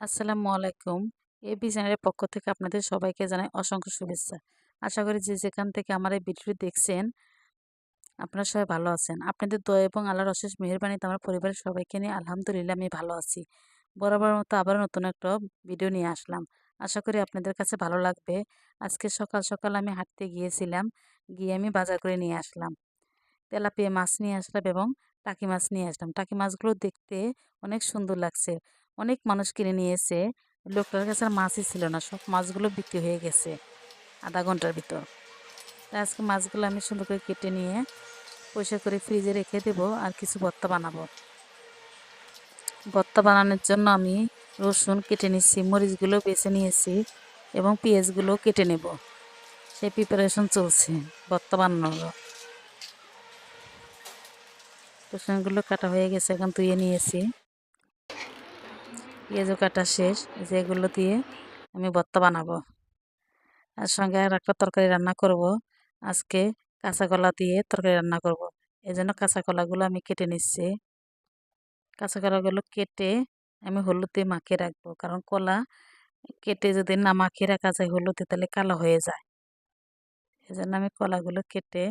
আসসালামু আলাইকুম। এবি চ্যানেলের পক্ষ থেকে আপনাদের সবাইকে জানাই অসংখ্য শুভেচ্ছা। আশা করি যে যেখান থেকে আমার এই ভিডিওটি দেখছেন, আপনারা সবাই ভালো আছেন। আপনাদের দয়া এবং আল্লাহর অশেষ মেহেরবানিতে আমার পরিবারের সবাইকে নিয়ে আলহামদুলিল্লাহ আমি ভালো আছি। বরাবরের মতো আবারও নতুন একটা ভিডিও নিয়ে আসলাম। আশা করি আপনাদের কাছে ভালো লাগবে। আজকে সকাল সকাল আমি হাঁটতে গিয়েছিলাম। গিয়ে আমি বাজার করে নিয়ে আসলাম। তেলাপিয়া মাছ নিয়ে আসলাম এবং টাকি মাছ নিয়ে আসলাম। টাকি মাছগুলো দেখতে অনেক সুন্দর লাগছে। অনেক মানুষ কিনে নিয়েছে। লোকটার কাছে আর মাছই ছিল না। সব মাছগুলো বিক্রি হয়ে গেছে আধা ঘন্টার ভিতর। তাই আজকে মাছগুলো আমি সুন্দর করে কেটে নিয়ে পরিষ্কার করে ফ্রিজে রেখে দেব আর কিছু ভর্তা বানাবো। ভর্তা বানানোর জন্য আমি রসুন কেটে নিচ্ছি, মরিচগুলো বেছে নিয়েছি এবং পেঁয়াজগুলো কেটে নেব। সেই প্রিপারেশন চলছে ভর্তা বানানোর। রসুনগুলো কাটা হয়ে গেছে, এখন ধুয়ে নিয়েছি। পেঁয়াজও কাটা শেষ। যে এগুলো দিয়ে আমি ভর্তা বানাবো। আর সঙ্গে আর একটা তরকারি রান্না করব। আজকে কাঁচা কলা দিয়ে তরকারি রান্না করব। এই জন্য কাঁচা কলাগুলো আমি কেটে নিচ্ছি। কাঁচা কলাগুলো কেটে আমি হলুদ দিয়ে মাখিয়ে রাখবো, কারণ কলা কেটে যদি না মাখিয়ে রাখা যায় হলুদে তাহলে কালো হয়ে যায়। এই জন্য আমি কলাগুলো কেটে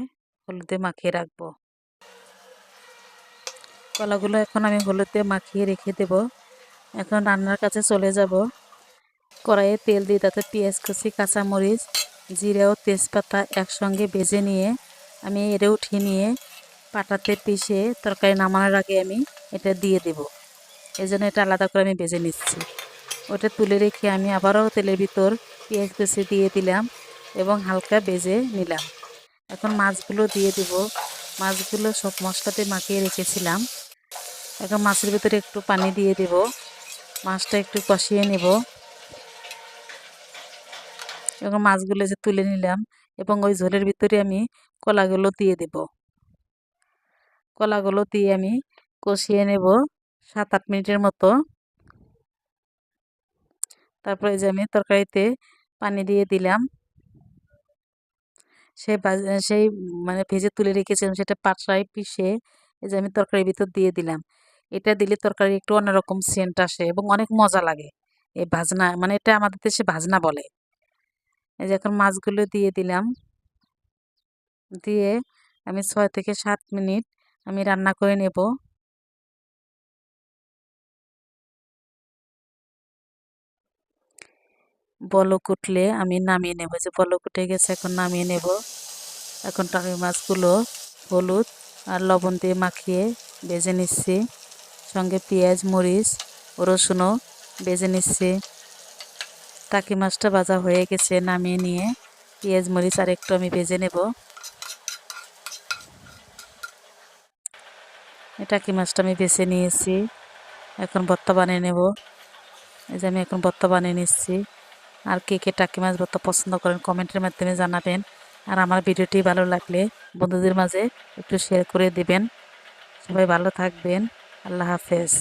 হলুদ দিয়ে মাখিয়ে রাখবো। কলাগুলো এখন আমি হলুদ দিয়ে মাখিয়ে রেখে দেব। এখন রান্নার কাছে চলে যাব। কড়াইয়ে তেল দিয়ে তাতে পেঁয়াজ কুচি, কাঁচামরিচ, জিরা ও তেজপাতা একসঙ্গে ভেজে নিয়ে আমি এরে উঠিয়ে নিয়ে পাটাতে পিষে তরকারি নামানোর আগে আমি এটা দিয়ে দেব। এই জন্য এটা আলাদা করে আমি ভেজে নিচ্ছি। ওটা তুলে রেখে আমি আবারও তেলের ভিতর পেঁয়াজ কুচি দিয়ে দিলাম এবং হালকা ভেজে নিলাম। এখন মাছগুলো দিয়ে দেব। মাছগুলো সব মশলাতে মাখিয়ে রেখেছিলাম। এখন মাছের ভিতরে একটু পানি দিয়ে দেব। মাছটা একটু কষিয়ে নেব এবং মাছগুলো যে তুলে নিলাম এবং ওই ঝোলের ভিতরে আমি কলাগুলো দিয়ে দেব। কলাগুলো দিয়ে আমি কষিয়ে নেব 7-8 মিনিটের মতো। তারপরে যে আমি তরকারিতে পানি দিয়ে দিলাম। সেই মানে ভেজে তুলে রেখেছিলাম সেটা পাটায় পিষে এই যে আমি তরকারির ভিতর দিয়ে দিলাম। এটা দিলে তরকারি একটু অন্যরকম সেন্ট আসে এবং অনেক মজা লাগে। এই ভাজনা মানে এটা আমাদের দেশে ভাজনা বলে। এই যে এখন মাছগুলো দিয়ে দিলাম। দিয়ে আমি 6 থেকে 7 মিনিট আমি রান্না করে নেব। বলক উঠলে আমি নামিয়ে নেব। যে বলক উঠে গেছে, এখন নামিয়ে নেব। এখন টাকি মাছগুলো হলুদ আর লবণ দিয়ে মাখিয়ে ভেজে নিচ্ছি। সঙ্গে পেঁয়াজ, মরিচ ও রসুনও ভেজে নিচ্ছি। টাকি মাছটা ভাজা হয়ে গেছে, নামিয়ে নিয়ে পেঁয়াজ মরিচ আর একটু আমি ভেজে নেব। টাকি মাছটা আমি বেছে নিয়েছি। এখন ভর্তা বানিয়ে নেব। এই যে আমি এখন ভর্তা বানিয়ে নিচ্ছি। আর কে কে টাকি মাছ ভর্তা পছন্দ করেন কমেন্টের মাধ্যমে জানাবেন। আর আমার ভিডিওটি ভালো লাগলে বন্ধুদের মাঝে একটু শেয়ার করে দিবেন। সবাই ভালো থাকবেন। আল্লাহ হাফেজ।